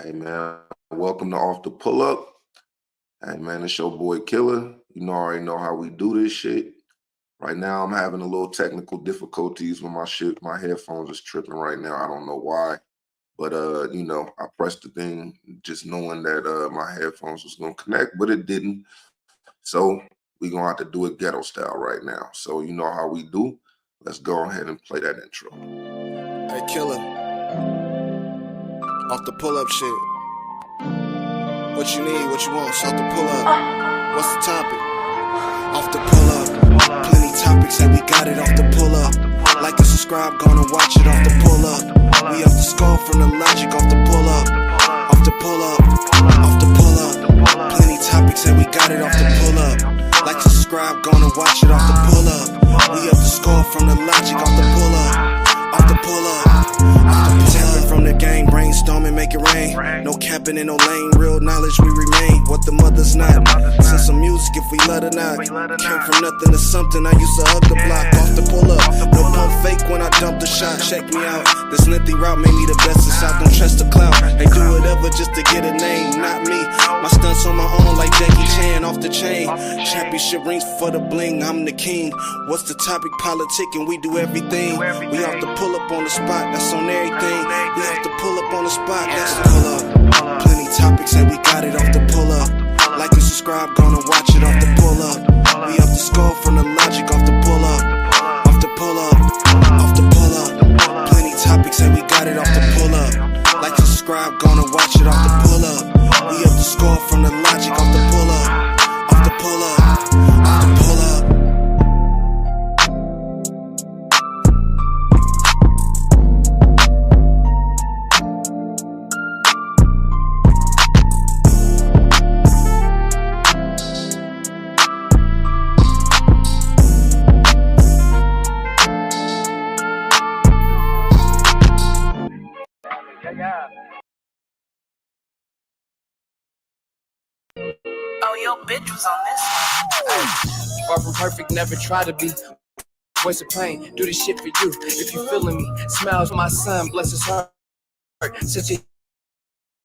Hey man, welcome to Off the Pull Up. Hey man, it's your boy Killer. I already know how we do this shit. Right now I'm having a little technical difficulties with my shit. My headphones is tripping right now. I don't know why. But I pressed the thing just knowing that my headphones was gonna connect, but it didn't. So we're gonna have to do it ghetto style right now. So you know how we do. Let's go ahead and play that intro. Hey Killer, off the pull up shit. What you need, what you want, so off the pull up. What's the topic? Off the pull up. Plenty topics that we got it off the pull up. Like and subscribe, gonna watch it off the pull up. We off the skull from the logic off the pull up. Off the pull up, off the pull up. Plenty topics that we got it off the pull up. Like and subscribe, gonna watch it off the pull up. We off the skull from the logic off the pull up. Off the pull up. Tapping from the gang, brainstorming, make it rain. No capping in no lane, real knowledge we remain. What the mother's not. Send some music if we let her not. Came from nothing to something, I used to hug the block. Off the pull up, no pump fake when I dump the shot. Check me out, this lengthy route made me the best inside. Don't trust the clout, they do whatever just to get a name, not me. My stunts on my own like Jackie Chan off the chain. Championship rings for the bling, I'm the king. What's the topic? Politicking, we do everything. We off the pull up on the spot, that's on everything. We have to pull up on the spot, that's the pull up. Plenty topics and we got it off the pull up. Like and subscribe, gonna watch it off the pull up. We have to score from the logic off the pull up. Off the pull up, off the pull up. Plenty topics and we got it off the pull up. Like and subscribe, gonna watch it off the pull up. We have to score from the logic off the pull up. Off the pull up, off the pull up. Oh, your bitch was on this. Far from perfect, never try to be. Voice of pain, do this shit for you. If you feeling me, smiles my son, bless his heart. Such a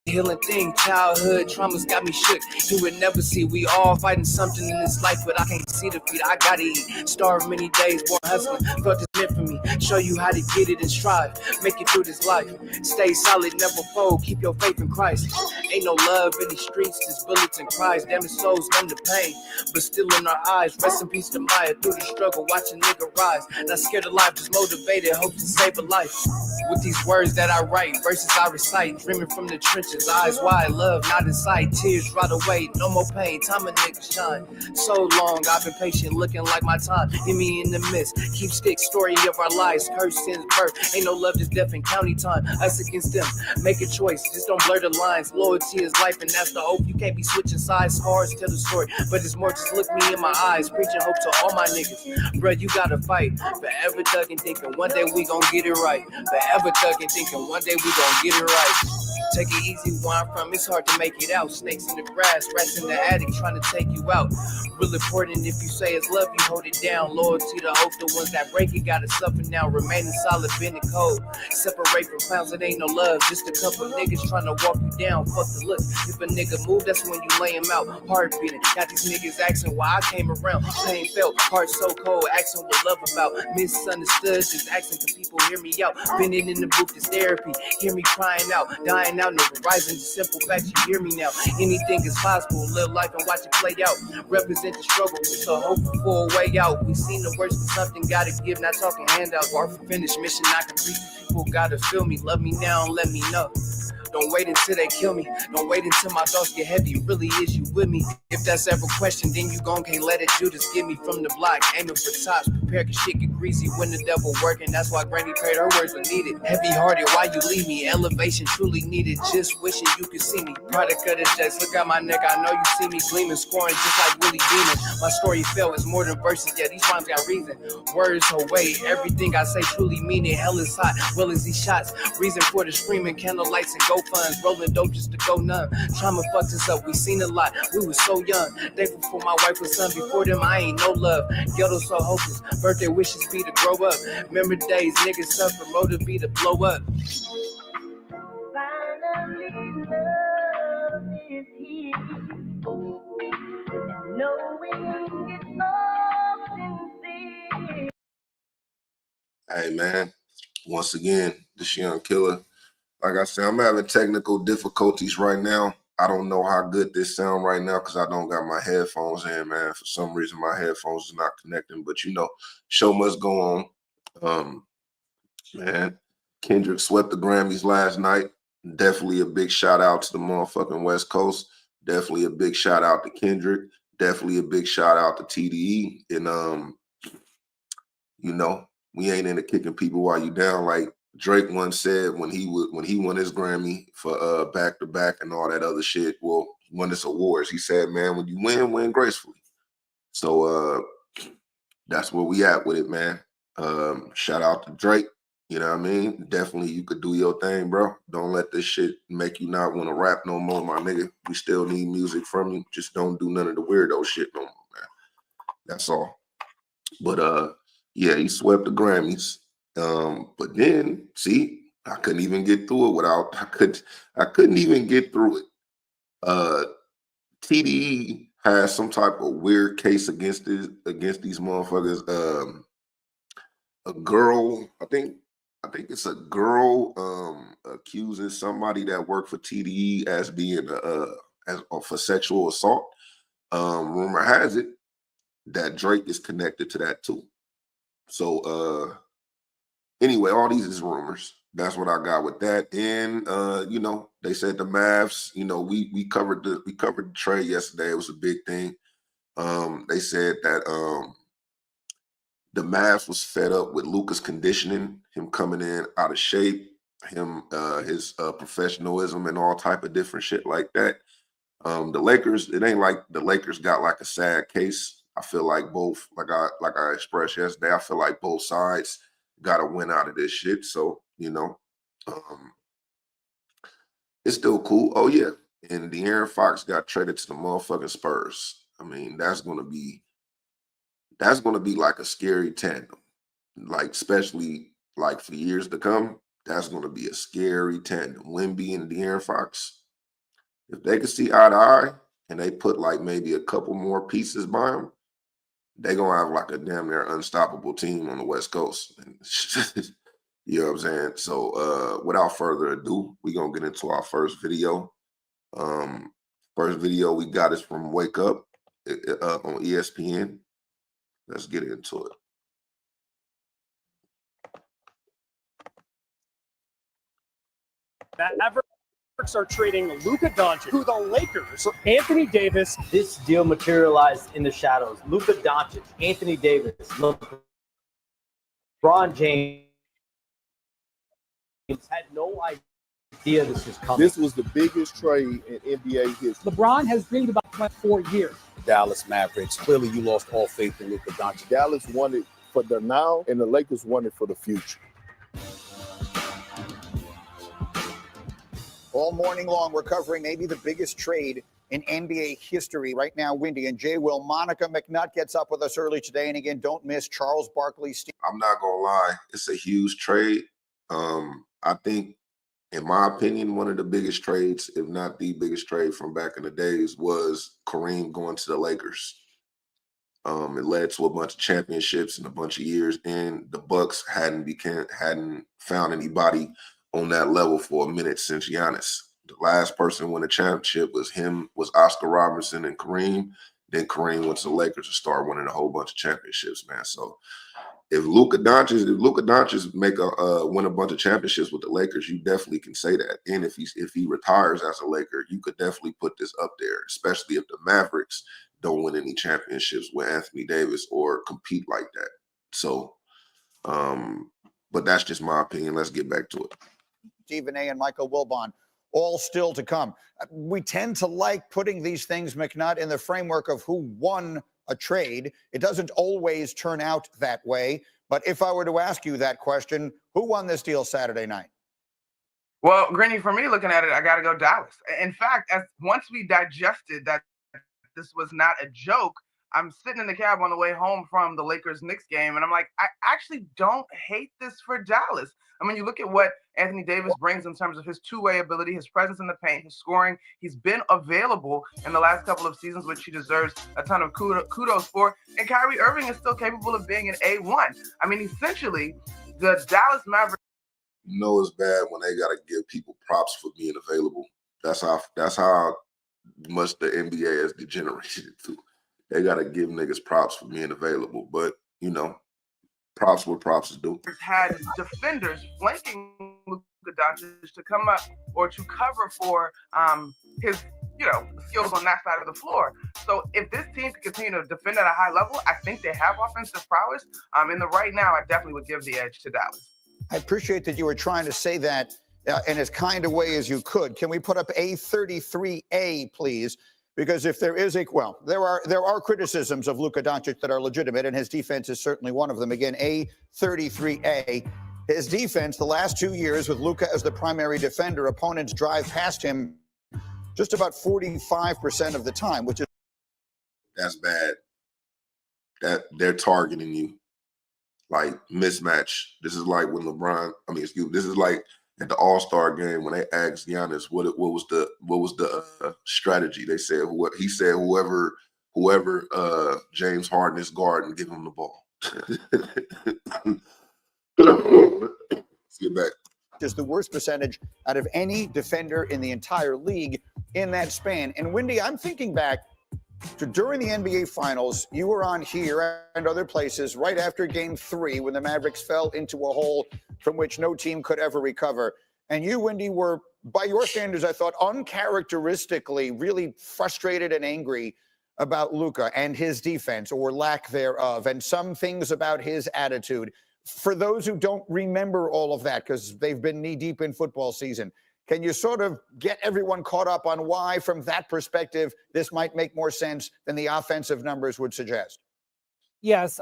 healing thing, childhood traumas got me shook. You would never see, we all fighting something in this life, but I can't see defeat. I gotta eat, starve many days, born hustling. Felt this meant for me, show you how to get it and strive. Make it through this life, stay solid, never fold. Keep your faith in Christ. Ain't no love in these streets, just bullets and cries. Damn, souls numb to pain, but still in our eyes. Rest in peace to Maya, through the struggle, watch a nigga rise. Not scared of life, just motivated, hope to save a life. With these words that I write, verses I recite, dreaming from the trenches, eyes wide, love not in sight, tears right away, no more pain, time a nigga shine. So long, I've been patient, looking like my time, hit me in the midst, keep stick, story of our lives, curse since birth, ain't no love, just death and county time, us against them, make a choice, just don't blur the lines, loyalty is life and that's the hope, you can't be switching sides, scars tell the story, but it's more, just look me in my eyes, preaching hope to all my niggas, bruh, you gotta fight, forever thugging, thinking one day we gon' get it right, forever thugging, thinking one day we gon' get it right. Take it easy, where I'm from, it's hard to make it out. Snakes in the grass, rats in the attic, trying to take you out. Real important, if you say it's love, you hold it down. Loyalty to hope, the ones that break it gotta suffer now. Remaining solid, been it cold. Separate from clowns, it ain't no love. Just a couple niggas trying to walk you down. Fuck the look, if a nigga move, that's when you lay him out. Heart beating, got these niggas asking why I came around. Pain felt, heart so cold, asking what love about. Misunderstood, just asking can people hear me out. Been in the booth, this therapy. Hear me crying out, dying out, never rising. Just simple fact, you hear me now. Anything is possible. Live life and watch it play out. Represent the struggle, so hope for a way out. We seen the worst of something, gotta give, not talking handout. Far from finished mission, not complete. People gotta feel me, love me now and let me know. Don't wait until they kill me. Don't wait until my thoughts get heavy. Really is you with me? If that's ever question, then you gon' can't let it. You just get me from the block, aiming for tops. Prepare cause shit get greasy when the devil working. That's why Granny prayed her words were needed. Heavy hearted, why you leave me? Elevation truly needed. Just wishing you could see me. Product of the chest, look at my neck. I know you see me gleaming, scoring just like Willie Beeman. My story felt is more than verses. Yeah, these rhymes got reason. Words away, everything I say truly mean it. Hell is hot, well as these shots. Reason for the screaming, candle lights and go funds, rolling dope just to go numb. Trauma fucked us up, we seen a lot, we was so young. Thankful for my wife and son, before them I ain't no love. Ghetto so hopeless, birthday wishes be to grow up. Remember days, niggas suffer, motive be to blow up. Finally, love. is here. And knowing it's all sincere. Hey man, once again, this young killer. Like I said, I'm having technical difficulties right now. I don't know how good this sound right now because I don't got my headphones in, man. For some reason, my headphones is not connecting. But you know, show must go on. Man, Kendrick swept the Grammys last night. Definitely a big shout out to the motherfucking West Coast. Definitely a big shout out to Kendrick. Definitely a big shout out to TDE. And you know, we ain't into kicking people while you down. Like Drake once said when he won his Grammy for back to back and all that other shit. Well, he won his awards. He said, man, when you win gracefully. So that's where we at with it, man. Shout out to Drake. You know what I mean? Definitely you could do your thing, bro. Don't let this shit make you not want to rap no more, my nigga. We still need music from you. Just don't do none of the weirdo shit no more, man. That's all. But yeah, he swept the Grammys. But then, see, I couldn't even get through it without I couldn't even get through it. TDE has some type of weird case against these motherfuckers. A girl, I think it's a girl accusing somebody that worked for TDE as being for sexual assault. Rumor has it that Drake is connected to that too. So anyway, all these is rumors. That's what I got with that. And you know, they said the Mavs, you know, we covered the trade yesterday. It was a big thing. They said that the Mavs was fed up with Lukas conditioning, him coming in out of shape, his professionalism and all type of different shit like that. The Lakers, it ain't like the Lakers got like a sad case. I feel like both, like I expressed yesterday, I feel like both sides got to win out of this shit. So, you know, it's still cool. Oh, yeah. And De'Aaron Fox got traded to the motherfucking Spurs. I mean, that's gonna be like a scary tandem. Like, especially like for years to come, that's gonna be a scary tandem. Wemby and De'Aaron Fox. If they can see eye to eye and they put like maybe a couple more pieces by them, they're gonna have like a damn near unstoppable team on the West Coast. You know what I'm saying? So without further ado, we're gonna get into our first video. First video we got is from Wake Up on ESPN. Let's get into it. Mavericks are trading Luka Doncic to the Lakers. Anthony Davis. This deal materialized in the shadows. Luka Doncic, Anthony Davis, LeBron James had no idea this was coming. This was the biggest trade in NBA history. LeBron has dreamed about it for years. Dallas Mavericks. Clearly, you lost all faith in Luka Doncic. Dallas won it for the now, and the Lakers won it for the future. All morning long, we're covering maybe the biggest trade in NBA history. Right now, Windy and Jay Will. Monica McNutt gets up with us early today. And again, don't miss Charles Barkley. I'm not going to lie. It's a huge trade. I think, in my opinion, one of the biggest trades, if not the biggest trade from back in the days, was Kareem going to the Lakers. It led to a bunch of championships in a bunch of years, and the Bucks hadn't found anybody on that level for a minute since Giannis. The last person to win a championship was Oscar Robertson and Kareem. Then Kareem went to the Lakers and started winning a whole bunch of championships, man. So if Luka Doncic win a bunch of championships with the Lakers, you definitely can say that. And if he retires as a Laker, you could definitely put this up there, especially if the Mavericks don't win any championships with Anthony Davis or compete like that. So, but that's just my opinion. Let's get back to it. Stephen A. and Michael Wilbon, all still to come. We tend to like putting these things, McNutt, in the framework of who won a trade. It doesn't always turn out that way. But if I were to ask you that question, who won this deal Saturday night? Well, Granny, for me, looking at it, I got to go Dallas. In fact, once we digested that this was not a joke, I'm sitting in the cab on the way home from the Lakers-Knicks game, and I'm like, I actually don't hate this for Dallas. I mean, you look at what Anthony Davis brings in terms of his two-way ability, his presence in the paint, his scoring. He's been available in the last couple of seasons, which he deserves a ton of kudos for. And Kyrie Irving is still capable of being an A1. I mean, essentially, the Dallas Mavericks. You know it's bad when they gotta give people props for being available. That's how much the NBA has degenerated to. They gotta give niggas props for being available. But you know, props what props is due. Had defenders flanking Luka Doncic to come up or to cover for his skills on that side of the floor. So if this team can continue to defend at a high level, I think they have offensive prowess. In the right now, I definitely would give the edge to Dallas. I appreciate that you were trying to say that in as kind a way as you could. Can we put up A33A, please? Because if there is there are criticisms of Luka Doncic that are legitimate, and his defense is certainly one of them. Again, A33A. His defense, the last 2 years with Luka as the primary defender, opponents drive past him just about 45% of the time, which is... That's bad. That they're targeting you. Like mismatch. This is like when this is like at the All-Star game when they asked Giannis what was the strategy. They said whoever James Harden is guarding, give him the ball. Let's get back. Is the worst percentage out of any defender in the entire league in that span. And Wendy, I'm thinking back to during the NBA Finals, you were on here and other places right after Game 3 when the Mavericks fell into a hole from which no team could ever recover. And you, Wendy, were, by your standards, I thought, uncharacteristically really frustrated and angry about Luka and his defense or lack thereof, and some things about his attitude. For those who don't remember all of that, because they've been knee-deep in football season, can you sort of get everyone caught up on why, from that perspective, this might make more sense than the offensive numbers would suggest? Yes,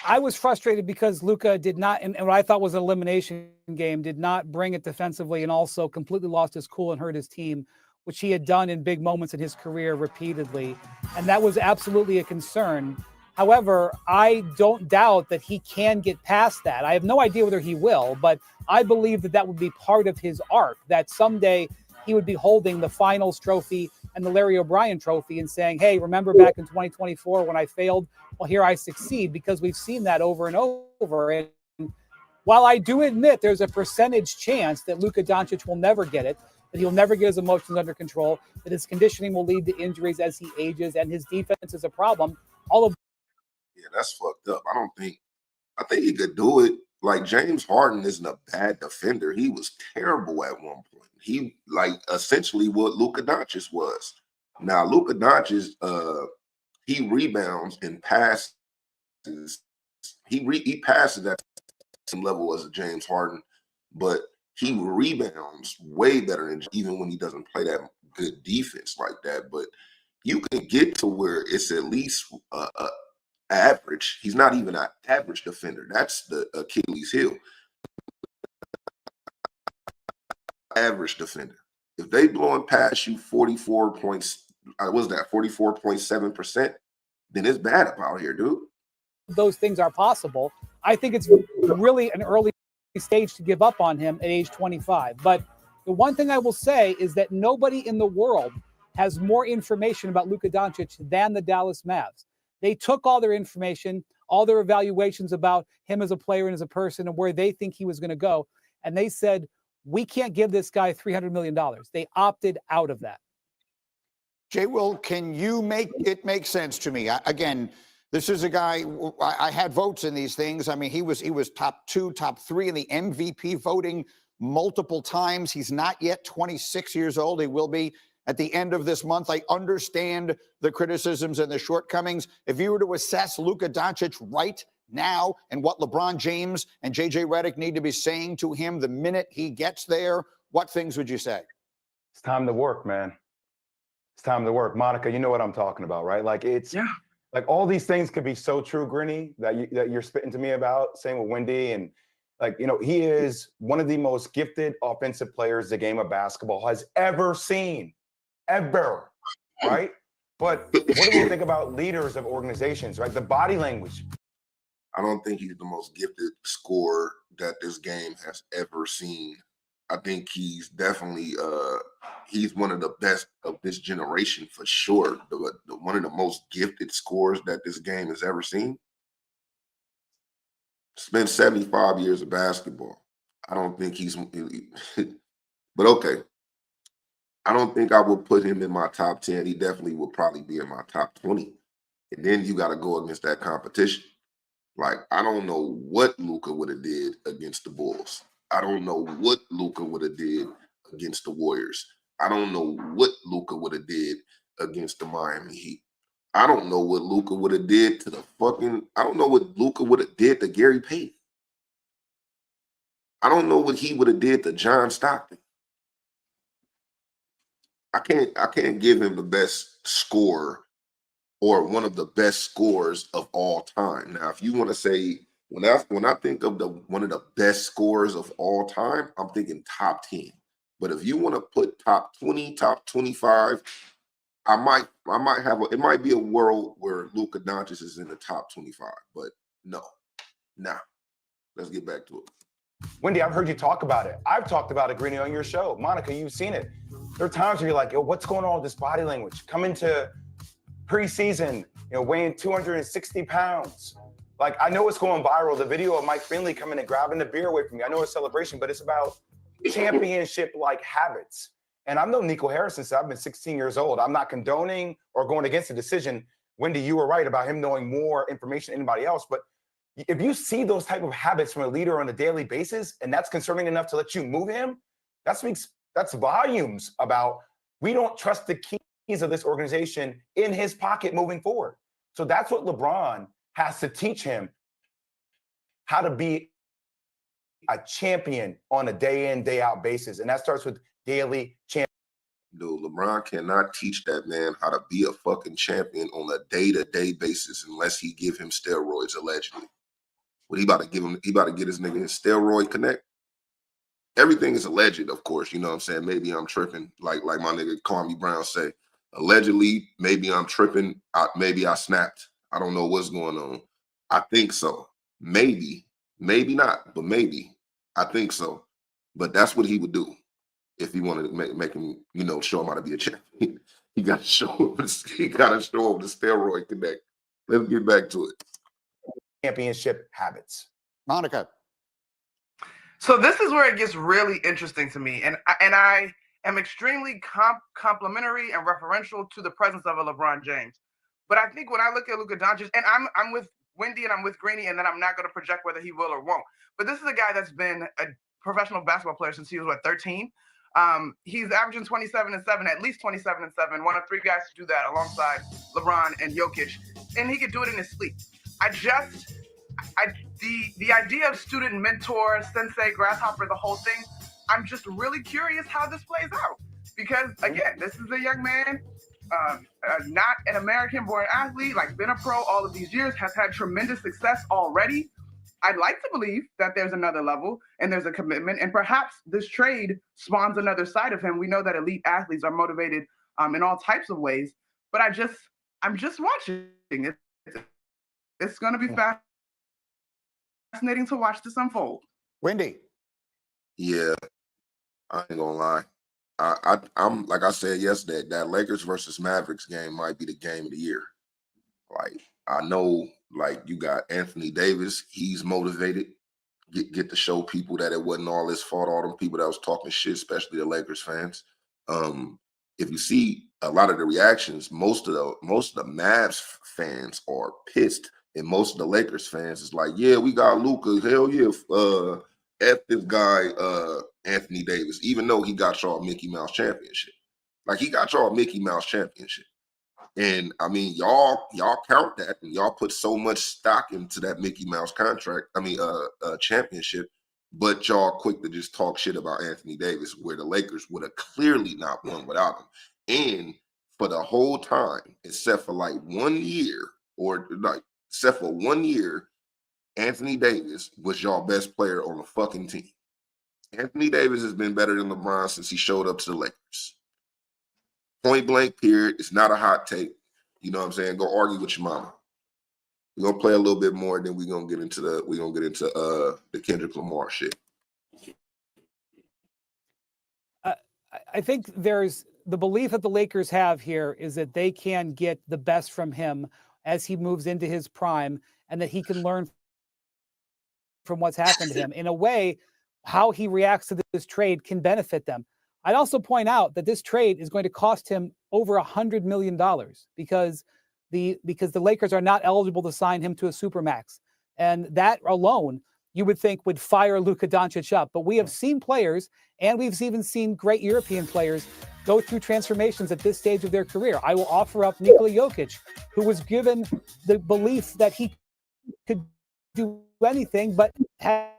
I was frustrated because Luka did not, and what I thought was an elimination game, did not bring it defensively, and also completely lost his cool and hurt his team, which he had done in big moments in his career repeatedly. And that was absolutely a concern. However, I don't doubt that he can get past that. I have no idea whether he will, but I believe that that would be part of his arc, that someday he would be holding the finals trophy and the Larry O'Brien trophy and saying, hey, remember back in 2024 when I failed? Well, here I succeed, because we've seen that over and over. And while I do admit there's a percentage chance that Luka Doncic will never get it, that he'll never get his emotions under control, that his conditioning will lead to injuries as he ages, and his defense is a problem, all of... Yeah, that's fucked up. I think he could do it. Like, James Harden isn't a bad defender. He was terrible at one point. He, like, essentially what Luka Doncic was. Now, Luka Doncic, he rebounds and passes. He passes at the same level as a James Harden, but he rebounds way better than, even when he doesn't play that good defense like that. But you can get to where it's at least average. He's not even an average defender. That's the Achilles heel. Average defender. If they blowing past you 44.7%, then it's bad up out here, dude. Those things are possible. I think it's really an early stage to give up on him at age 25. But the one thing I will say is that nobody in the world has more information about Luka Doncic than the Dallas Mavs. They took all their information, all their evaluations about him as a player and as a person and where they think he was going to go, and they said, we can't give this guy $300 million. They opted out of that. Jay Will, can you make it make sense to me? Again, this is a guy, I had votes in these things. I mean, he was top 2, top 3 in the MVP voting multiple times. He's not yet 26 years old. He will be at the end of this month. I understand the criticisms and the shortcomings. If you were to assess Luka Doncic right now and what LeBron James and JJ Redick need to be saying to him the minute he gets there, what things would you say? It's time to work, man. It's time to work. Monica, you know what I'm talking about, right? Like, it's like all these things could be so true, Grinny, that you're spitting to me about. Same with Wendy. And like, you know, he is one of the most gifted offensive players the game of basketball has ever seen. Ever, right? But what do we think about leaders of organizations, right? The body language. I don't think he's the most gifted scorer that this game has ever seen. I think he's definitely he's one of the best of this generation for sure. One of the most gifted scorers that this game has ever seen. Spent 75 years of basketball. I don't think he's but okay. I don't think I would put him in my top 10. He definitely would probably be in my top 20. And then you got to go against that competition. Like, I don't know what Luka would have did against the Bulls. I don't know what Luka would have did against the Warriors. I don't know what Luka would have did against the Miami Heat. I don't know what Luka would have did to the I don't know what Luka would have did to Gary Payton. I don't know what he would have did to John Stockton. I can't give him the best scorer or one of the best scorers of all time. Now, if you want to say, when I think of one of the best scorers of all time, I'm thinking top 10. But if you want to put top 20, top 25, I might have it might be a world where Luka Doncic is in the top 25, but no. Nah. Let's get back to it. Wendy, I've heard you talk about it. I've talked about it, Greeny, on your show. Monica, you've seen it. There are times where you're like, yo, what's going on with this body language? Come into preseason, weighing 260 pounds. Like, I know it's going viral. The video of Mike Finley coming and grabbing the beer away from me. I know it's a celebration, but it's about championship-like habits. And I've known Nico Harrison since I've been 16 years old. I'm not condoning or going against the decision. Wendy, you were right about him knowing more information than anybody else. But if you see those type of habits from a leader on a daily basis, and that's concerning enough to let you move him, that's volumes about we don't trust the keys of this organization in his pocket moving forward. So that's what LeBron has to teach him, how to be a champion on a day in, day out basis. And that starts with daily champion. Dude, LeBron cannot teach that man how to be a fucking champion on a day-to-day basis unless he give him steroids, allegedly. What he about to give him? He about to get his nigga his steroid connect? Everything is alleged, of course. You know what I'm saying? Maybe I'm tripping, like my nigga Kwame Brown say. Allegedly, maybe I'm tripping. Maybe I snapped. I don't know what's going on. I think so. Maybe not, but maybe. I think so. But that's what he would do if he wanted to make him, show him how to be a champion. He got to show him the steroid connect. Let's get back to it. Championship habits. Monica. So this is where it gets really interesting to me, and I am extremely complimentary and referential to the presence of a LeBron James. But I think when I look at Luka Doncic, and I'm with Wendy and I'm with Greeny, and then I'm not going to project whether he will or won't. But this is a guy that's been a professional basketball player since he was 13. He's averaging 27 and 7, at least 27 and 7. One of 3 guys to do that alongside LeBron and Jokic, and he could do it in his sleep. The idea of student mentor, sensei, grasshopper, the whole thing, I'm just really curious how this plays out. Because, again, this is a young man, not an American-born athlete, like been a pro all of these years, has had tremendous success already. I'd like to believe that there's another level and there's a commitment, and perhaps this trade spawns another side of him. We know that elite athletes are motivated in all types of ways, but I'm just watching it. It's going to be fascinating to watch this unfold. Wendy. Yeah, I ain't gonna lie. I'm like I said yesterday, that Lakers versus Mavericks game might be the game of the year. Like, I know, like, you got Anthony Davis, he's motivated. Get to show people that it wasn't all his fault, all them people that was talking shit, especially the Lakers fans. If you see a lot of the reactions, most of the Mavs fans are pissed. And most of the Lakers fans is like, yeah, we got Luka. Hell yeah. F this guy, Anthony Davis, even though he got y'all a Mickey Mouse championship. Like, he got y'all a Mickey Mouse championship. And I mean, y'all count that, and y'all put so much stock into that Mickey Mouse championship, but y'all quick to just talk shit about Anthony Davis, where the Lakers would have clearly not won without him. And for the whole time, except for like 1 year, except for 1 year, Anthony Davis was y'all best player on the fucking team. Anthony Davis has been better than LeBron since he showed up to the Lakers. Point blank period. It's not a hot take. You know what I'm saying? Go argue with your mama. We're gonna play a little bit more, then we're gonna get into the Kendrick Lamar shit. I think there's the belief that the Lakers have here is that they can get the best from him as he moves into his prime, and that he can learn from what's happened to him. In a way, how he reacts to this trade can benefit them. I'd also point out that this trade is going to cost him over $100 million because the Lakers are not eligible to sign him to a supermax. And that alone, you would think, would fire Luka Doncic up. But we have seen players, and we've even seen great European players go through transformations at this stage of their career. I will offer up Nikola Jokic, who was given the belief that he could do anything, but had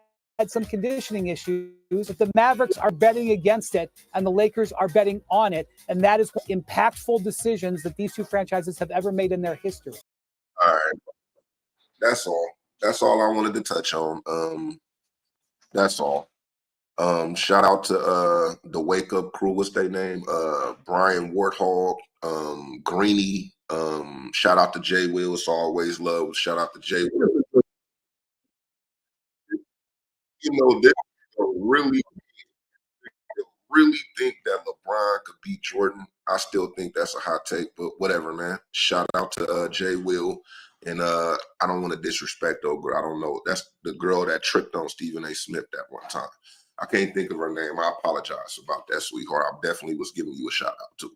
some conditioning issues. The Mavericks are betting against it, and the Lakers are betting on it. And that is impactful decisions that these two franchises have ever made in their history. All right. That's all. That's all I wanted to touch on. That's all. Shout out to the Wake Up crew. What's their name? Brian Warthog, Greeny. Shout out to Jay Will. It's always love. Shout out to Jay Will. You know, they really think that LeBron could beat Jordan. I still think that's a hot take, but whatever, man. Shout out to Jay Will. And I don't want to disrespect though, but I don't know. That's the girl that tricked on Stephen A. Smith that one time. I can't think of her name. I apologize about that, sweetheart. I definitely was giving you a shout out too.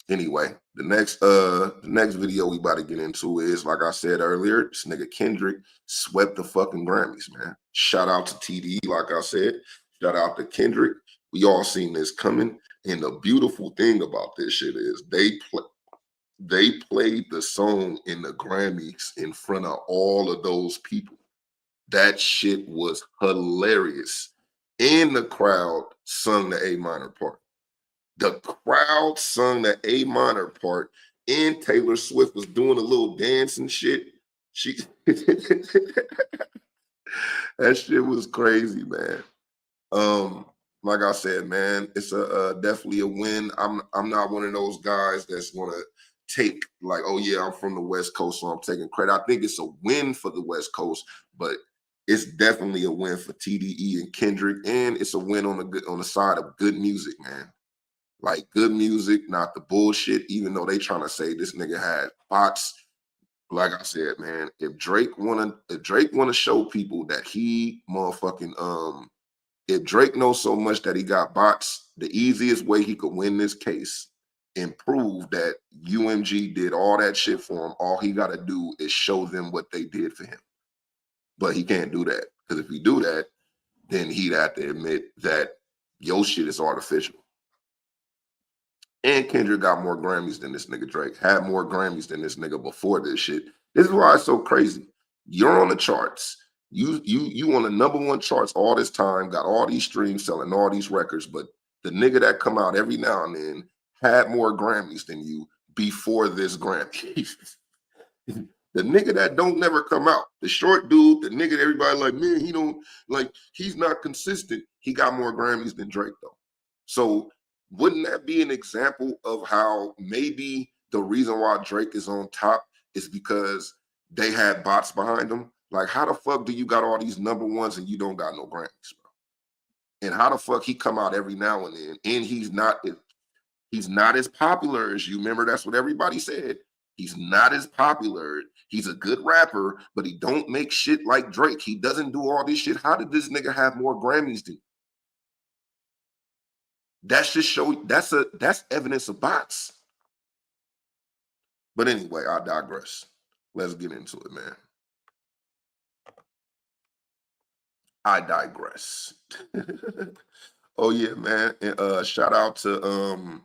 Anyway, the next video we about to get into is, like I said earlier, this nigga Kendrick swept the fucking Grammys, man. Shout out to TDE, like I said. Shout out to Kendrick. We all seen this coming. And the beautiful thing about this shit is they played the song in the Grammys in front of all of those people. That shit was hilarious. And the crowd sung the A minor part. The crowd sung the A minor part, and Taylor Swift was doing a little dance and shit. That shit was crazy, man. Like I said, man, it's definitely a win. I'm not one of those guys that's gonna take like, oh yeah, I'm from the West Coast, so I'm taking credit. I think it's a win for the West Coast, but it's definitely a win for TDE and Kendrick, and it's a win on the side of good music, man. Like good music, not the bullshit. Even though they trying to say this nigga had bots, like I said, man, if Drake wanna show people that he motherfucking if Drake knows so much that he got bots, the easiest way he could win this case and prove that UMG did all that shit for him, all he got to do is show them what they did for him. But he can't do that, because if he do that, then he'd have to admit that your shit is artificial. And Kendrick got more Grammys than this nigga Drake, had more Grammys than this nigga before this shit. This is why it's so crazy. You're on the charts. You on the #1 charts all this time, got all these streams, selling all these records, but the nigga that come out every now and then had more Grammys than you before this Grammy. The nigga that don't never come out, the short dude, the nigga that everybody like, man, he don't, like, he's not consistent. He got more Grammys than Drake though. So wouldn't that be an example of how maybe the reason why Drake is on top is because they had bots behind them? Like, how the fuck do you got all these #1s and you don't got no Grammys, bro? And how the fuck he come out every now and then and he's not as popular as you? Remember, that's what everybody said. He's not as popular. He's a good rapper, but he don't make shit like Drake. He doesn't do all this shit. How did this nigga have more Grammys than you? That's just that's evidence of bots. But anyway, I digress. Let's get into it, man. I digress. Oh yeah, man. And shout out to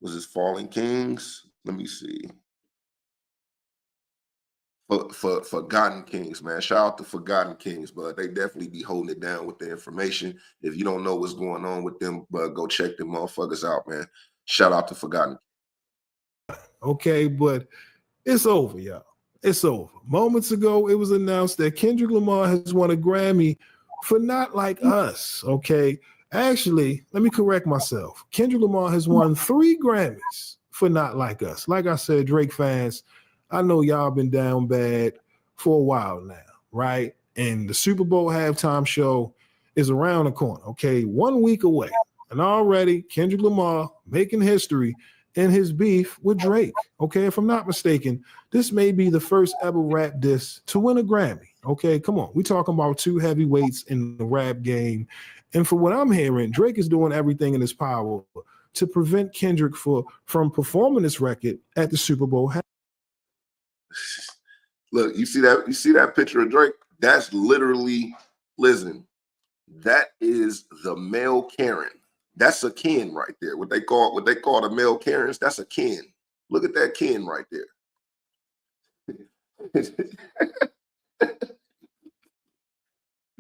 was this Fallen Kings? Let me see. For Forgotten Kings, man. Shout out to Forgotten Kings, but they definitely be holding it down with the information. If you don't know what's going on with them, but go check them motherfuckers out, man. Shout out to Forgotten. Okay, but it's over, y'all. It's over. Moments ago, it was announced that Kendrick Lamar has won a Grammy for Not Like Us, okay? Actually, let me correct myself. Kendrick Lamar has won 3 Grammys for Not Like Us. Like I said, Drake fans, I know y'all been down bad for a while now, right? And the Super Bowl halftime show is around the corner, okay? 1 week away. And already Kendrick Lamar making history in his beef with Drake, okay? If I'm not mistaken, this may be the first ever rap diss to win a Grammy, okay? Come on, we talking about two heavyweights in the rap game. And for what I'm hearing, Drake is doing everything in his power to prevent Kendrick from performing this record at the Super Bowl. Look, you see that picture of Drake? That's literally, listen, that is the male Karen. That's a Ken right there. What they call the male Karens, that's a Ken. Look at that Ken right there.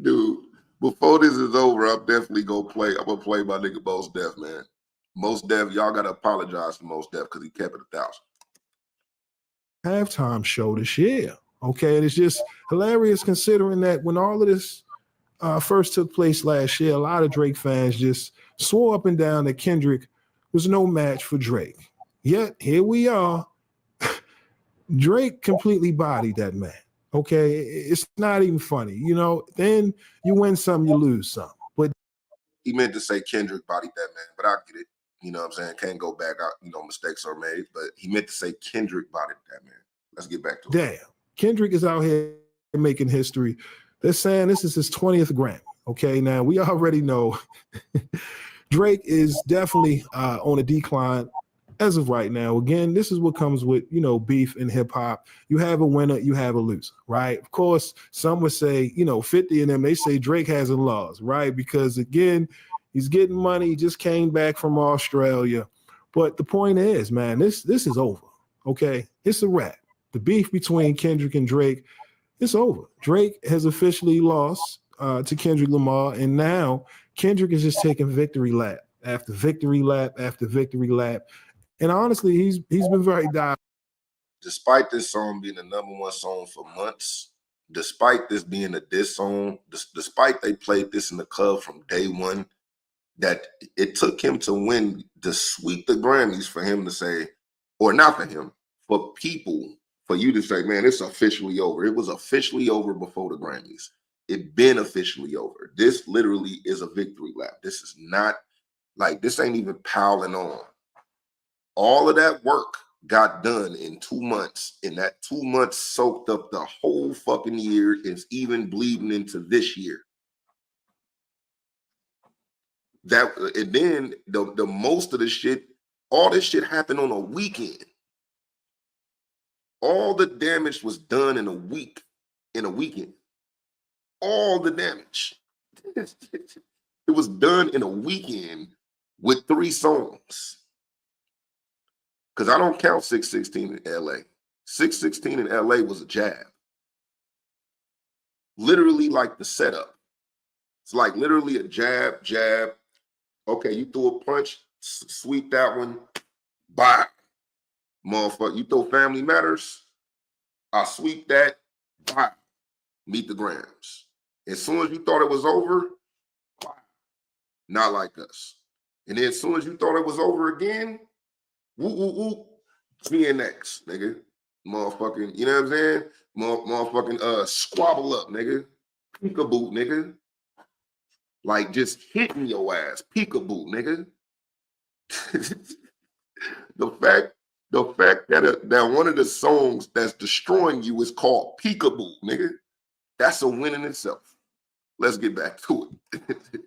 Dude, before this is over, I'm definitely gonna play my nigga Mos Def, man. Mos Def, y'all gotta apologize to Mos Def because he kept it 1,000. Halftime show this year, okay? And it's just hilarious considering that when all of this first took place last year, a lot of Drake fans just swore up and down that Kendrick was no match for Drake. Yet here we are. Drake completely bodied that man. Okay, it's not even funny, you know. Then you win some, you lose some. But he meant to say Kendrick bodied that man, but I get it. You know what I'm saying? Can't go back out. You know, mistakes are made, but he meant to say Kendrick bodied that man. Let's get back to it. Damn, Kendrick is out here making history. They're saying this is his 20th Grammy. Okay, now we already know Drake is definitely on a decline as of right now. Again, this is what comes with, you know, beef in hip hop. You have a winner, you have a loser, right? Of course, some would say, you know, 50 of them, they say Drake hasn't lost, right? Because again, he's getting money. He just came back from Australia. But the point is, man, this is over, okay? It's a wrap. The beef between Kendrick and Drake, it's over. Drake has officially lost to Kendrick Lamar, and now Kendrick is just taking victory lap after victory lap after victory lap. And honestly, he's been very dialed. Despite this song being the #1 song for months, despite this being a diss song, despite they played this in the club from day one, that it took him to win, to sweep the Grammys for him to say, or not for him, for people, for you to say, man, it's officially over. It was officially over before the Grammys. It been officially over. This literally is a victory lap. This is not like, this ain't even piling on. All of that work got done in 2 months, and that 2 months soaked up the whole fucking year. It's even bleeding into this year. That, and then the most of the shit, all this shit happened on a weekend. All the damage was done in a week, in a weekend. All the damage. It was done in a weekend with 3 songs. Because I don't count 616 in LA. 616 in LA was a jab. Literally like the setup. It's like literally a jab, jab. Okay, you threw a punch, sweep that one. Bye. Motherfucker, you throw Family Matters, I sweep that. Bye. Meet the Grams. As soon as you thought it was over, bye. Not Like Us. And then as soon as you thought it was over again, whoop, whoop, whoop, PNX, nigga. Motherfucking, you know what I'm saying? Motherfucking squabble up, nigga. Peekaboo, nigga. Like just hitting your ass. Peekaboo, nigga. The fact that one of the songs that's destroying you is called Peekaboo, nigga. That's a win in itself. Let's get back to it.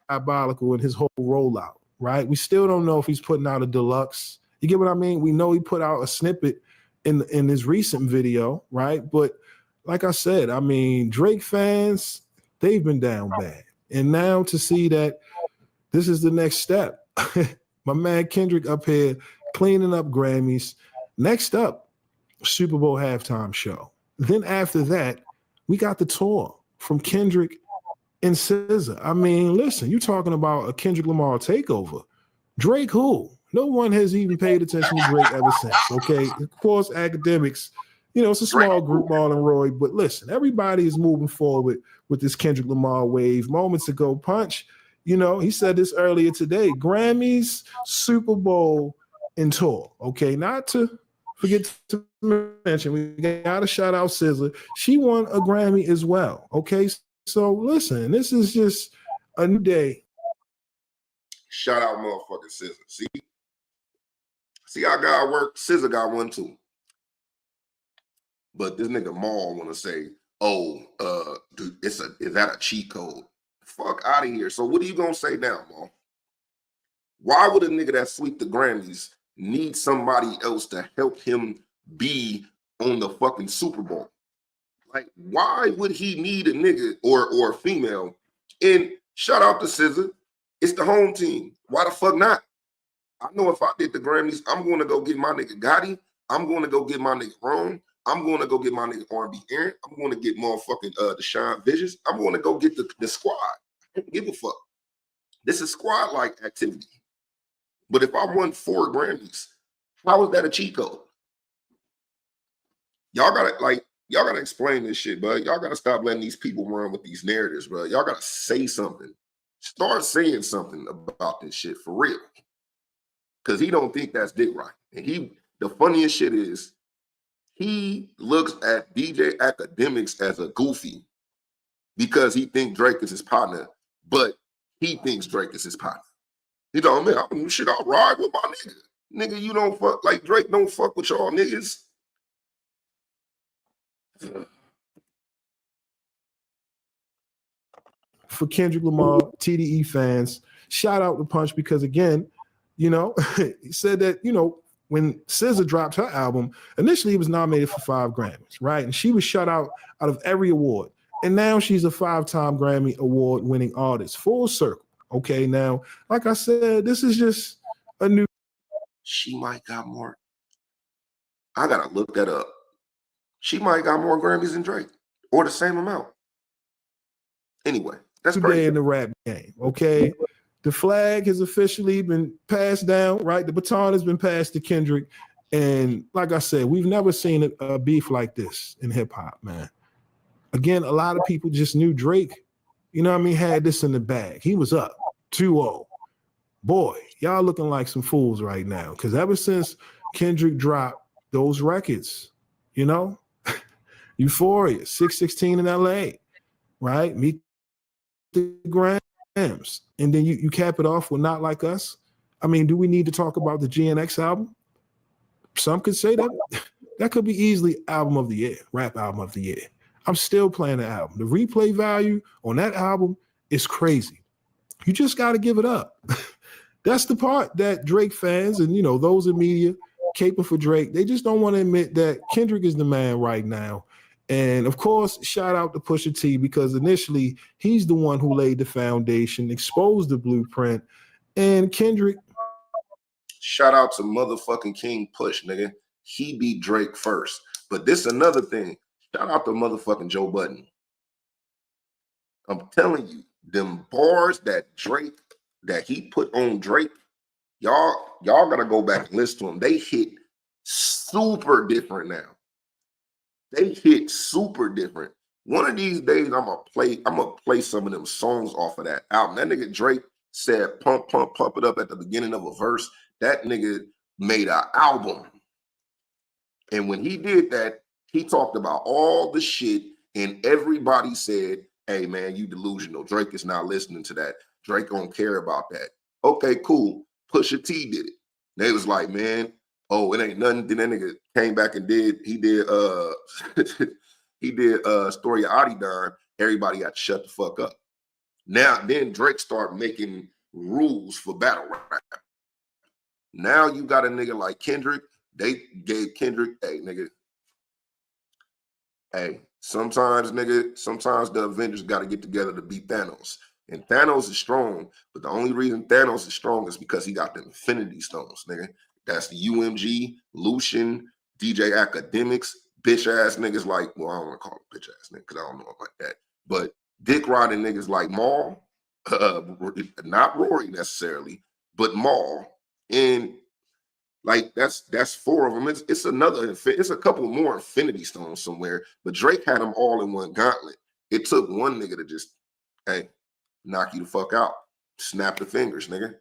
Diabolical in his whole rollout, right? We still don't know if he's putting out a deluxe. You get what I mean? We know he put out a snippet in his recent video, right? But like I said, I mean, Drake fans, they've been down bad. And now to see that this is the next step. My man Kendrick up here cleaning up Grammys. Next up, Super Bowl halftime show. Then after that, we got the tour from Kendrick and SZA. I mean, listen, you're talking about a Kendrick Lamar takeover. Drake who? No one has even paid attention to Drake ever since, okay? Of course, academics, you know, it's a small group, Marlon Roy, but listen, everybody is moving forward with this Kendrick Lamar wave. Moments ago, Punch, you know, he said this earlier today, Grammys, Super Bowl, and tour. Okay, not to forget to mention, we got to shout out SZA. She won a Grammy as well. Okay, so listen, this is just a new day. Shout out motherfucking SZA. See how God worked? SZA got one too. But this nigga Maul want to say, oh, dude, is that a cheat code? Fuck out of here. So what are you going to say now, Maul? Why would a nigga that sweep the Grammys need somebody else to help him be on the fucking Super Bowl? Like, why would he need a nigga or a female? And shout out to SZA. It's the home team. Why the fuck not? I know if I did the Grammys, I'm going to go get my nigga Gotti. I'm going to go get my nigga Rome. I'm going to go get my nigga R&B Aaron. I'm going to get motherfucking Deshaun Visions. I'm going to go get the squad. I don't give a fuck. This is squad-like activity. But if I won 4 Grammys, how is that a cheat code? Y'all gotta explain this shit, bro. Y'all gotta stop letting these people run with these narratives, bro. Y'all gotta say something. Start saying something about this shit for real. Cause he don't think that's dick right. And the funniest shit is he looks at DJ Academics as a goofy because he thinks Drake is his partner, but he thinks Drake is his partner. He don't, man, I'll ride with my nigga. Nigga, you don't fuck, like Drake don't fuck with y'all niggas. For Kendrick Lamar, TDE fans, shout out to Punch because again, he said that, when SZA dropped her album, initially he was nominated for 5 Grammys, right? And she was shut out of every award. And now she's a 5-time Grammy Award winning artist, full circle. Okay, now, like I said, this is just a new. She might got more. I gotta look that up. She might got more Grammys than Drake, or the same amount. Anyway, that's today crazy. In the rap game. Okay, the flag has officially been passed down. Right, the baton has been passed to Kendrick, and like I said, we've never seen a beef like this in hip hop, man. Again, a lot of people just knew Drake. Had this in the bag. He was up 2-0. Boy, y'all looking like some fools right now. Because ever since Kendrick dropped those records, Euphoria, 616 in LA, right? Meet the Grams. And then you cap it off with Not Like Us. I mean, do we need to talk about the GNX album? Some could say that could be easily album of the year, rap album of the year. I'm still playing the album. The replay value on that album is crazy. You just got to give it up. That's the part that Drake fans and, those in media caping for Drake, they just don't want to admit that Kendrick is the man right now. And of course, shout out to Pusha T because initially he's the one who laid the foundation, exposed the blueprint, and Kendrick. Shout out to motherfucking King Push, nigga. He beat Drake first. But this another thing. Shout out to motherfucking Joe Budden. I'm telling you, them bars that he put on Drake, y'all gotta go back and listen to them. They hit super different now. They hit super different. One of these days, I'm gonna play some of them songs off of that album. That nigga Drake said pump, pump, pump it up at the beginning of a verse. That nigga made an album. And when he did that, he talked about all the shit, and everybody said, hey, man, you delusional. Drake is not listening to that. Drake don't care about that. Okay, cool. Pusha T did it. They was like, man, oh, it ain't nothing. Then that nigga came back and did Story of Adidon. Everybody got to shut the fuck up. Now, then Drake started making rules for battle rap. Now you got a nigga like Kendrick. They gave Kendrick, hey, nigga, hey, sometimes the Avengers got to get together to beat Thanos. And Thanos is strong, but the only reason Thanos is strong is because he got the Infinity Stones, nigga. That's the UMG, Lucian, DJ Academics, bitch ass niggas like, well, I don't want to call him bitch ass nigga because I don't know him like that. But dick riding niggas like Maul, not Rory necessarily, but Maul, and like that's 4 of them. It's a couple more Infinity Stones somewhere, but Drake had them all in one gauntlet. It took one nigga to just, hey, knock you the fuck out, snap the fingers, nigga.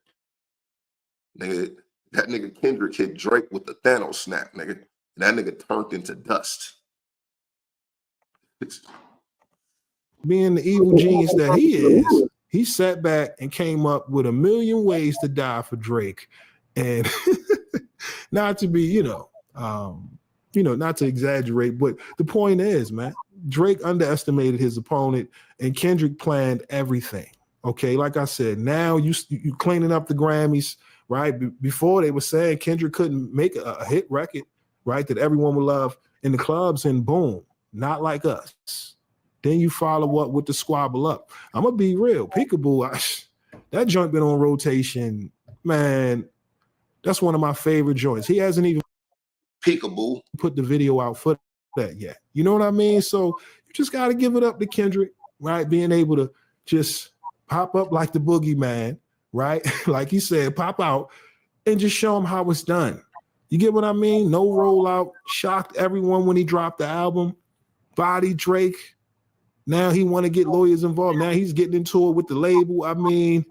That nigga Kendrick hit Drake with the Thanos snap, nigga. And that nigga turned into dust. Being the evil genius that he is, he sat back and came up with a million ways to die for Drake. And not to be, not to exaggerate, but the point is, man, Drake underestimated his opponent and Kendrick planned everything. Okay, like I said, now you cleaning up the Grammys, right? Before they were saying Kendrick couldn't make a hit record, right, that everyone would love in the clubs, and boom, not like us. Then you follow up with the Squabble Up. I'm gonna be real, Peekaboo, that joint been on rotation, man. That's one of my favorite joints. He hasn't even Peekaboo put the video out for that yet. You know what I mean? So you just got to give it up to Kendrick, right? Being able to just pop up like the boogeyman, right? Like he said, pop out and just show him how it's done. You get what I mean? No rollout, shocked everyone when he dropped the album, body Drake. Now he want to get lawyers involved. Now he's getting into it with the label. I mean,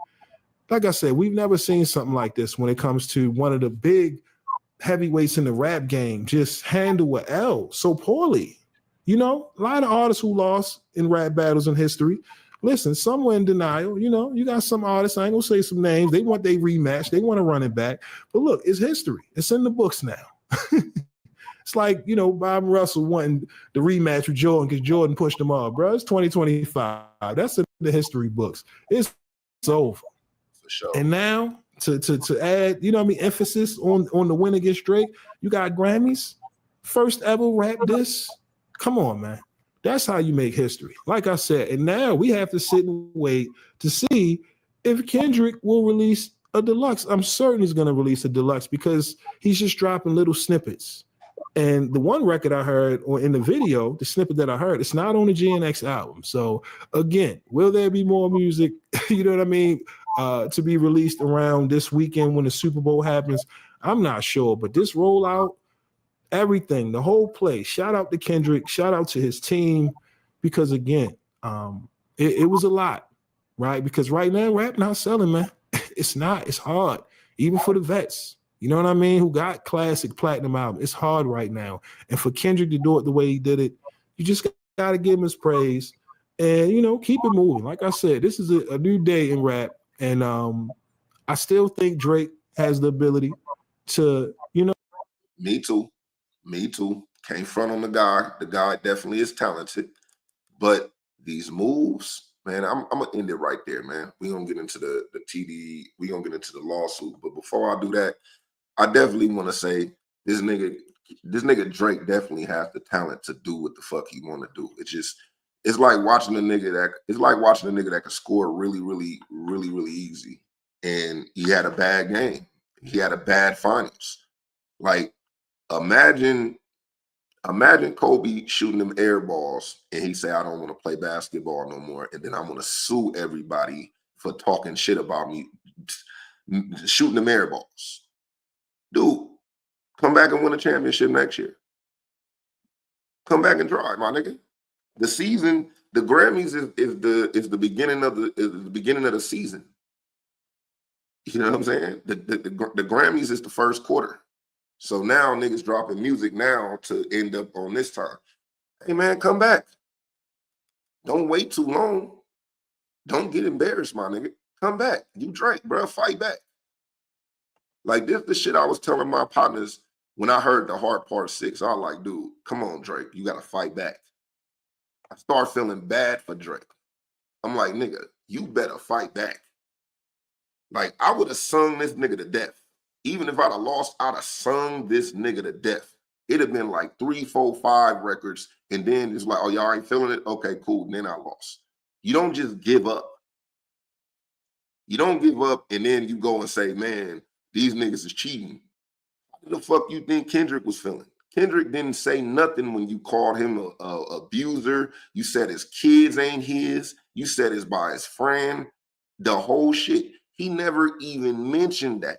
like I said, we've never seen something like this when it comes to one of the big heavyweights in the rap game just handle a L so poorly. You know, a lot of artists who lost in rap battles in history. Listen, some were in denial. You know, you got some artists, I ain't gonna say some names, they want their rematch, they want to run it back. But look, it's history. It's in the books now. It's like, Bob Russell wanting the rematch with Jordan because Jordan pushed him off, bro. It's 2025. That's in the history books. It's over. For sure. And now to add, emphasis on the win against Drake, you got Grammys, first ever rap diss. Come on, man. That's how you make history. Like I said, and now we have to sit and wait to see if Kendrick will release a deluxe. I'm certain he's going to release a deluxe because he's just dropping little snippets. And the one record I heard, or in the video, the snippet that I heard, it's not on the GNX album. So again, will there be more music, you know what I mean, to be released around this weekend when the Super Bowl happens? I'm not sure, but this rollout, everything, the whole play, shout out to Kendrick, shout out to his team, because again, it was a lot, right? Because right now, rap not selling, man. It's not, it's hard, even for the vets. You know what I mean? Who got classic platinum album. It's hard right now. And for Kendrick to do it the way he did it, you just got to give him his praise and, keep it moving. Like I said, this is a new day in rap. And I still think Drake has the ability to, Me too. Can't front on the guy. The guy definitely is talented. But these moves, man, I'm going to end it right there, man. We're going to get into the TDE. We're going to get into the lawsuit. But before I do that, I definitely want to say this nigga Drake definitely has the talent to do what the fuck he want to do. It's like watching a nigga that can score really, really, really, really easy. And he had a bad game. He had a bad finals. Like, imagine Kobe shooting them air balls and he say, I don't want to play basketball no more. And then I'm going to sue everybody for talking shit about me shooting them air balls. Dude, come back and win a championship next year. Come back and try, my nigga. The season, the Grammys is the beginning of the season. You know what I'm saying? The Grammys is the first quarter. So now niggas dropping music now to end up on this time. Hey man, come back. Don't wait too long. Don't get embarrassed, my nigga. Come back. You Drake, bro. Fight back. Like this, the shit I was telling my partners when I heard the Hard Part 6. I was like, dude, come on, Drake. You got to fight back. I start feeling bad for Drake. I'm like, nigga, you better fight back. Like, I would have sung this nigga to death. Even if I'd have lost, I'd have sung this nigga to death. It'd have been like 3, 4, 5 records. And then it's like, oh, y'all ain't feeling it? Okay, cool. And then I lost. You don't just give up. You don't give up and then you go and say, man, these niggas is cheating. How the fuck you think Kendrick was feeling? Kendrick didn't say nothing when you called him a abuser. You said his kids ain't his. You said it's by his friend. The whole shit. He never even mentioned that.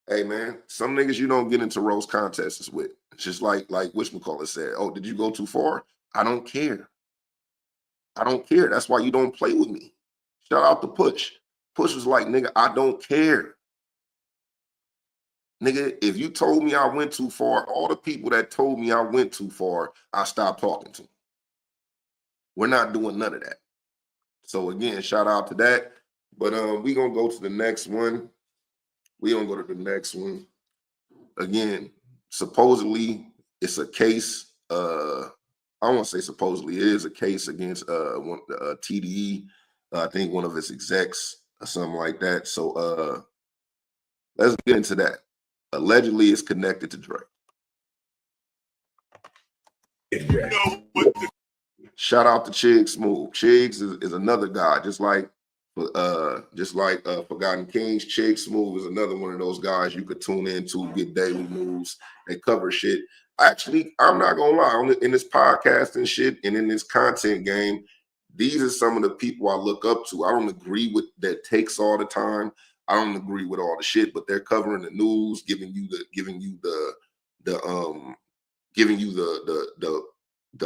Hey, man, some niggas you don't get into roast contests with. It's just like whatchamacallit said, oh, did you go too far? I don't care. I don't care. That's why you don't play with me. Shout out to Push. Push was like, nigga, I don't care. Nigga, if you told me I went too far, all the people that told me I went too far, I stopped talking to them. We're not doing none of that. So again, shout out to that. But we gonna go to the next one. We gonna go to the next one. Again, supposedly it's a case. I don't want to say supposedly it is a case against TDE. I think one of his execs or something like that. So let's get into that. Allegedly, it's connected to Drake. Shout out to Chig Smooth. Chigs is another guy, just like Forgotten Kings. Chig Smooth is another one of those guys you could tune into, get daily news. They cover shit. Actually, I'm not gonna lie, in this podcast and shit, and in this content game, these are some of the people I look up to. I don't agree with their takes all the time. I don't agree with all the shit, but they're covering the news, giving you the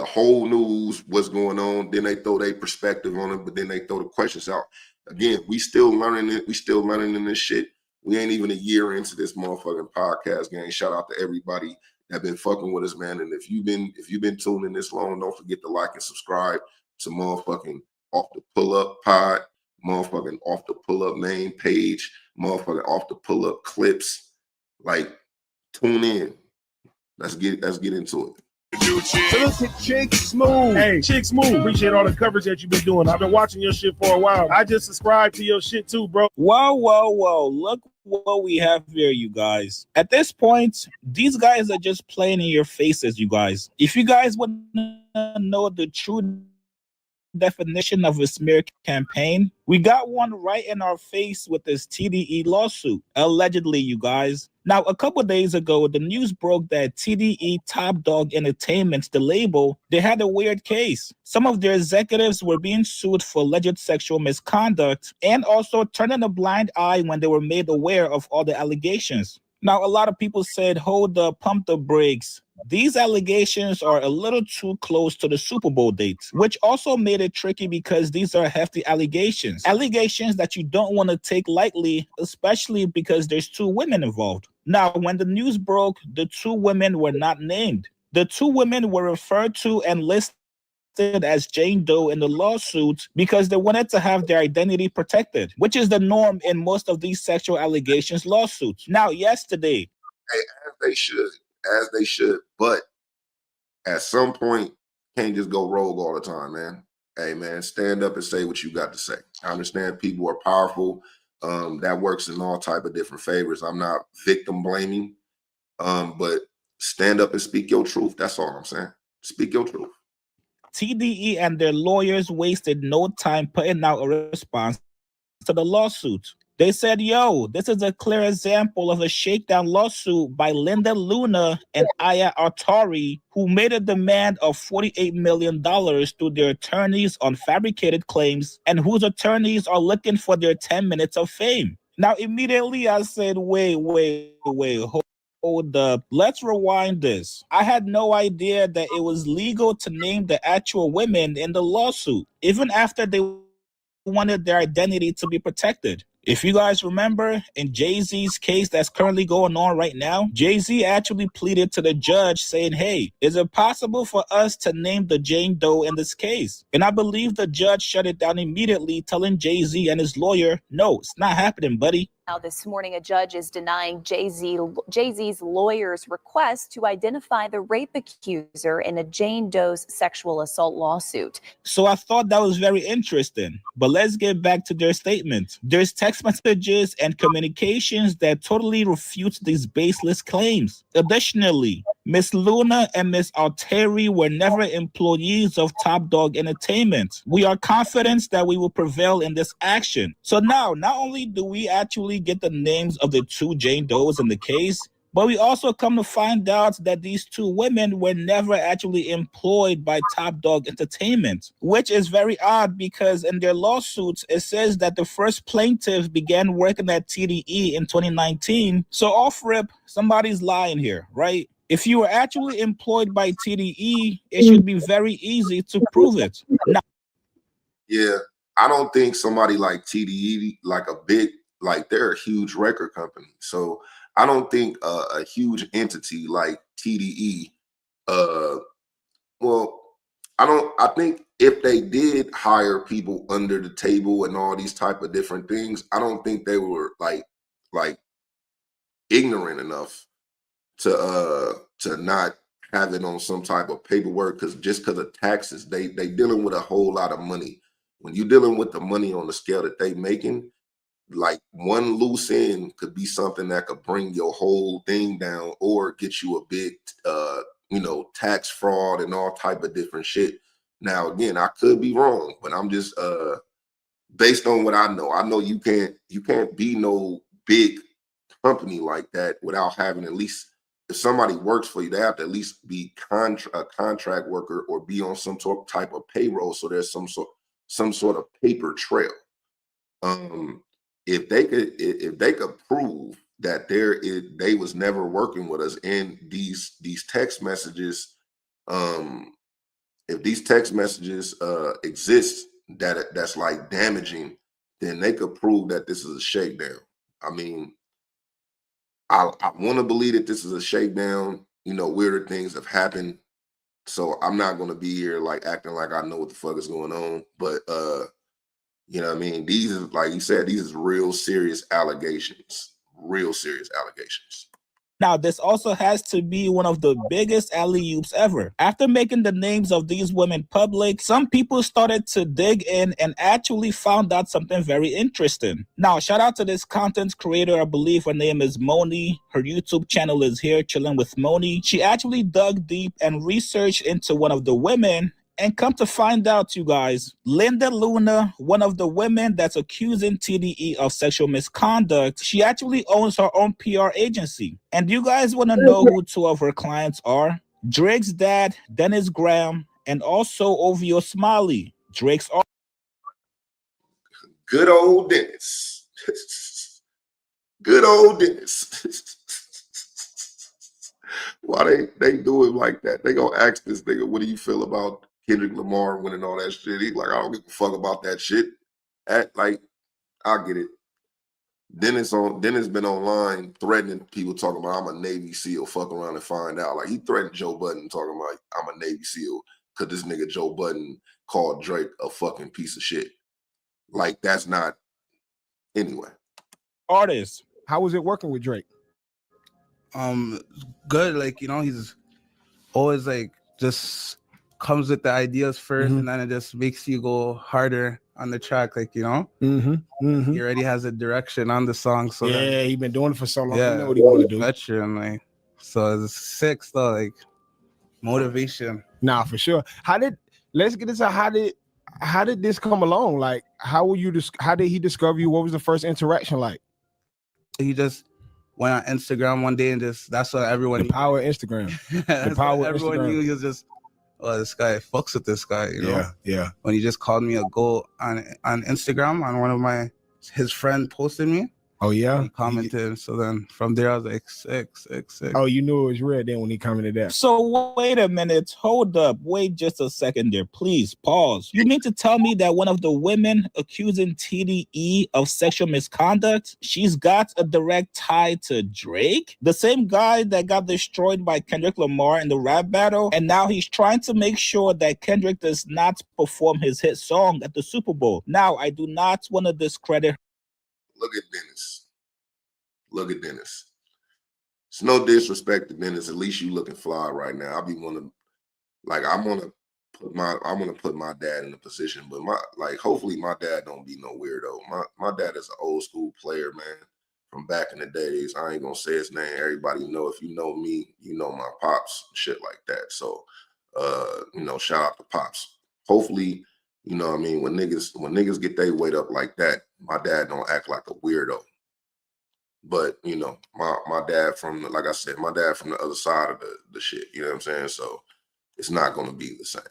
whole news, what's going on. Then they throw their perspective on it, but then they throw the questions out. Again, we still learning it. We still learning in this shit. We ain't even a year into this motherfucking podcast game. Shout out to everybody that been fucking with us, man. And if you've been tuning this long, don't forget to like and subscribe to motherfucking Off the Pull Up Pod, motherfucking Off the Pull Up main page, motherfucking Off the Pull Up clips. Like, tune in. Let's get into it. Look at Chick Smooth. Hey, Chick Smooth. Appreciate all the coverage that you've been doing. I've been watching your shit for a while. I just subscribed to your shit too, bro. Whoa. Look what we have here, you guys. At this point, these guys are just playing in your faces, you guys. If you guys want to know the true definition of a smear campaign, we got one right in our face with this TDE lawsuit, allegedly, you guys. Now, a couple days ago, the news broke that TDE Top Dog Entertainment, the label, they had a weird case. Some of their executives were being sued for alleged sexual misconduct and also turning a blind eye when they were made aware of all the allegations. Now, a lot of people said, hold up, pump the brakes. These allegations are a little too close to the Super Bowl date, which also made it tricky because these are hefty allegations. Allegations that you don't want to take lightly, especially because there's two women involved. Now, when the news broke, the two women were not named. The two women were referred to and listed as Jane Doe in the lawsuit because they wanted to have their identity protected, which is the norm in most of these sexual allegations lawsuits. Now, yesterday, as they should, but at some point, can't just go rogue all the time, man. Hey, man, stand up and say what you got to say. I understand people are powerful. That works in all type of different favors. I'm not victim blaming, but stand up and speak your truth. That's all I'm saying. Speak your truth. TDE and their lawyers wasted no time putting out a response to the lawsuit. They said, yo, this is a clear example of a shakedown lawsuit by Linda Luna and Aya Artari, who made a demand of $48 million through their attorneys on fabricated claims and whose attorneys are looking for their 10 minutes of fame. Now, immediately I said, wait, hold up. Let's rewind this. I had no idea that it was legal to name the actual women in the lawsuit, even after they wanted their identity to be protected. If you guys remember, in Jay-Z's case that's currently going on right now, Jay-Z actually pleaded to the judge saying, hey, is it possible for us to name the Jane Doe in this case? And I believe the judge shut it down immediately, telling Jay-Z and his lawyer, no, it's not happening, buddy. Now, this morning, a judge is denying Jay-Z's lawyer's request to identify the rape accuser in a Jane Doe's sexual assault lawsuit. So I thought that was very interesting. But let's get back to their statement. There's text messages and communications that totally refute these baseless claims. Additionally, Miss Luna and Miss Artari were never employees of Top Dog Entertainment. We are confident that we will prevail in this action. So now, not only do we actually get the names of the two Jane Does in the case, but we also come to find out that these two women were never actually employed by Top Dog Entertainment, which is very odd because in their lawsuits, it says that the first plaintiff began working at TDE in 2019. So off rip, somebody's lying here, right? If you were actually employed by TDE, it should be very easy to prove it. Now, yeah, I don't think somebody like TDE, like a big, like they're a huge record company. So I don't think a huge entity like TDE, well, I think if they did hire people under the table and all these type of different things, I don't think they were like ignorant enough to not have it on some type of paperwork, because of taxes, they dealing with a whole lot of money. When you're dealing with the money on the scale that they making, like one loose end could be something that could bring your whole thing down or get you a big tax fraud and all type of different shit. Now again, I could be wrong, but I'm just based on what I know. I know you can't be no big company like that without having at least, if somebody works for you, they have to at least be a contract worker or be on some type of payroll, so there's some sort of paper trail. If they could prove that they was never working with us, and these text messages, if these text messages exist that's like damaging, then they could prove that this is a shakedown. I mean, I want to believe that this is a shakedown. Weirder things have happened, so I'm not going to be here like acting like I know what the fuck is going on. But you know what I mean? These is, like you said, these is real serious allegations. Real serious allegations. Now, this also has to be one of the biggest alley-oops ever. After making the names of these women public, some people started to dig in and actually found out something very interesting. Now, shout out to this content creator. I believe her name is Moni. Her YouTube channel is Here Chilling with Moni. She actually dug deep and researched into one of the women. And come to find out, you guys, Linda Luna, one of the women that's accusing TDE of sexual misconduct, she actually owns her own PR agency. And you guys want to know who two of her clients are? Drake's dad, Dennis Graham, and also OVO Smiley, Drake's artist. Good old Dennis. Good old Dennis. Why they do it like that? They gonna ask this nigga, what do you feel about Kendrick Lamar winning all that shit? He's like, I don't give a fuck about that shit. I get it. Dennis been online threatening people, talking about I'm a Navy SEAL, fuck around and find out. Like, he threatened Joe Budden talking about I'm a Navy SEAL because this nigga Joe Budden called Drake a fucking piece of shit. Like, that's not, anyway. Artist. How was it working with Drake? Good. Like, he's always like just comes with the ideas first, and then it just makes you go harder on the track. Like, he already has a direction on the song. So yeah, he been doing it for so long. Yeah, You know what he want to do. Veteran, like, so it's sick stuff, like motivation. Nah, for sure. Let's get into how did this come along? Like, how did he discover you? What was the first interaction like? He just went on Instagram one day, and that's what everyone, the power of Instagram. The power of everyone Instagram. knew. He was just, oh, this guy fucks with this guy, Yeah. When he just called me a goat on Instagram, on one of his friend posted me. Oh yeah, he commented. So then from there I was like, sick. Oh, you knew it was real then when he commented that. So wait a minute, hold up, wait just a second there, please pause. You mean to tell me that one of the women accusing TDE of sexual misconduct, she's got a direct tie to Drake, the same guy that got destroyed by Kendrick Lamar in the rap battle, and now he's trying to make sure that Kendrick does not perform his hit song at the Super Bowl. Now, I do not want to discredit. Look at Dennis. It's no disrespect to Dennis. At least you looking fly right now. I want to put my dad in a position, but hopefully my dad don't be no weirdo. My dad is an old school player, man, from back in the days. I ain't gonna say his name. Everybody know, if you know me, you know my pops, shit like that. So shout out to Pops. Hopefully, you know what I mean, when niggas get their weight up like that, my dad don't act like a weirdo. But my dad from, like I said, my dad from the other side of the shit. You know what I'm saying? So it's not gonna be the same.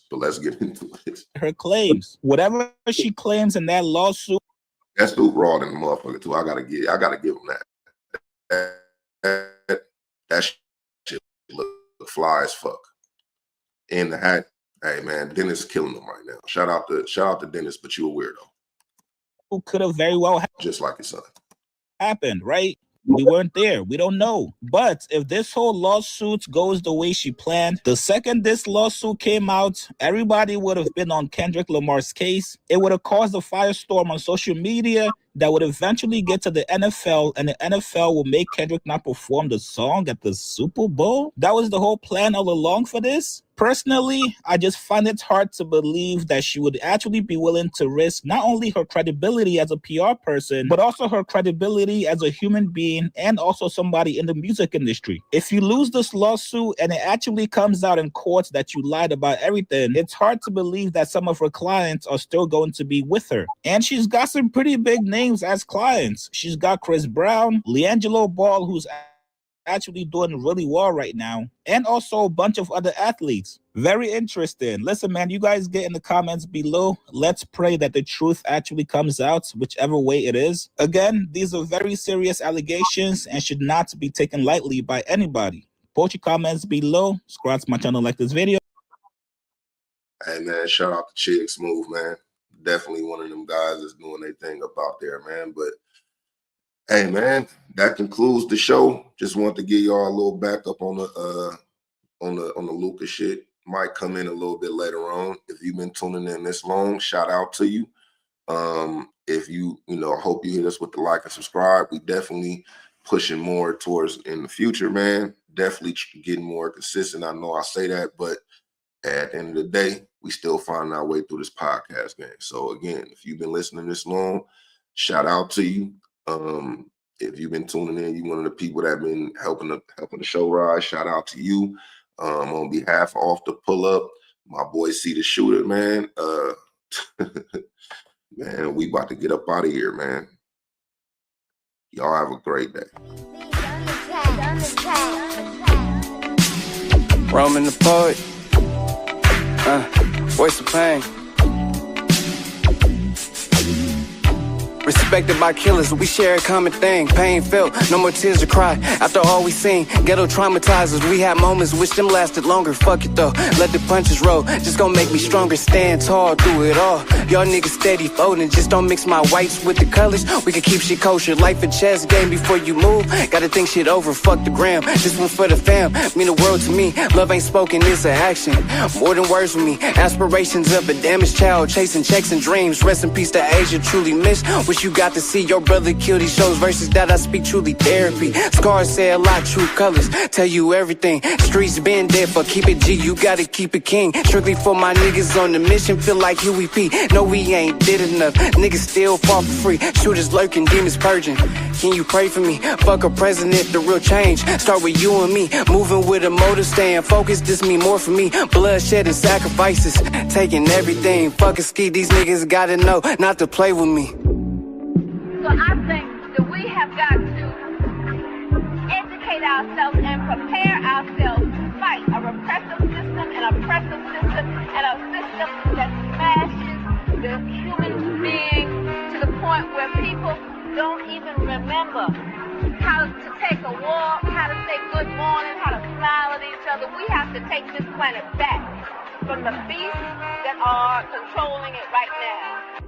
But let's get into it. Her claims, whatever she claims in that lawsuit. That's Snoop raw than the motherfucker too. I gotta give him that. That shit look fly as fuck. And the hat Hey man, Dennis is killing them right now. Shout out to Dennis, but you a weirdo. Who could have very well just like his son happened, right? We weren't there. We don't know. But if this whole lawsuit goes the way she planned, the second this lawsuit came out, everybody would have been on Kendrick Lamar's case. It would have caused a firestorm on social media that would eventually get to the NFL, and the NFL will make Kendrick not perform the song at the Super Bowl. That was the whole plan all along for this. Personally, I just find it hard to believe that she would actually be willing to risk not only her credibility as a PR person, but also her credibility as a human being and also somebody in the music industry. If you lose this lawsuit and it actually comes out in court that you lied about everything, it's hard to believe that some of her clients are still going to be with her. And she's got some pretty big names as clients. She's got Chris Brown, LiAngelo Ball, who's actually doing really well right now, and also a bunch of other athletes. Very interesting. Listen, man, you guys get in the comments below. Let's pray that the truth actually comes out, whichever way it is. Again, these are very serious allegations and should not be taken lightly by anybody. Post your comments below. Subscribe to my channel, like this video. Hey man, shout out to Chig Smooth, man. Definitely one of them guys that's doing their thing up out there, man. But hey man, that concludes the show. Just want to give y'all a little backup on the Lukas shit. Might come in a little bit later on. If you've been tuning in this long, shout out to you. If you hope you hit us with the like and subscribe. We definitely pushing more towards in the future, man. Definitely getting more consistent. I know I say that, but at the end of the day, we still finding our way through this podcast game. So again, if you've been listening this long, shout out to you. If you've been tuning in, you're one of the people that have been helping the show rise. Shout out to you. On behalf of Off the Pull Up, my boy C the Shooter, man. Man, we about to get up out of here, man. Y'all have a great day. Roman the poet. Voice of pain. Respected by killers, we share a common thing. Pain felt, no more tears to cry. After all we seen, ghetto traumatizers. We had moments, wish them lasted longer. Fuck it though, let the punches roll. Just gon' make me stronger, stand tall through it all. Y'all niggas steady folding, just don't mix my whites with the colors. We can keep shit kosher, life a chess game before you move. Gotta think shit over, fuck the gram. Just one for the fam, mean the world to me. Love ain't spoken, it's an action. More than words with me, aspirations of a damaged child. Chasing checks and dreams, rest in peace to Asia, truly miss. Wish you got to see your brother kill these shows. Verses that I speak truly therapy. Scars say a lot, true colors tell you everything. Streets been dead for keep it G, you gotta keep it king. Strictly for my niggas on the mission, feel like Huey P. No, we ain't did enough, niggas still fall for free. Shooters lurking, demons purging. Can you pray for me? Fuck a president, the real change start with you and me. Moving with a motive, staying focused, this mean more for me. Bloodshed and sacrifices, taking everything. Fuck a ski, these niggas gotta know not to play with me. So I think that we have got to educate ourselves and prepare ourselves to fight a repressive system and oppressive system and a system that smashes the human being to the point where people don't even remember how to take a walk, how to say good morning, how to smile at each other. We have to take this planet back from the beasts that are controlling it right now.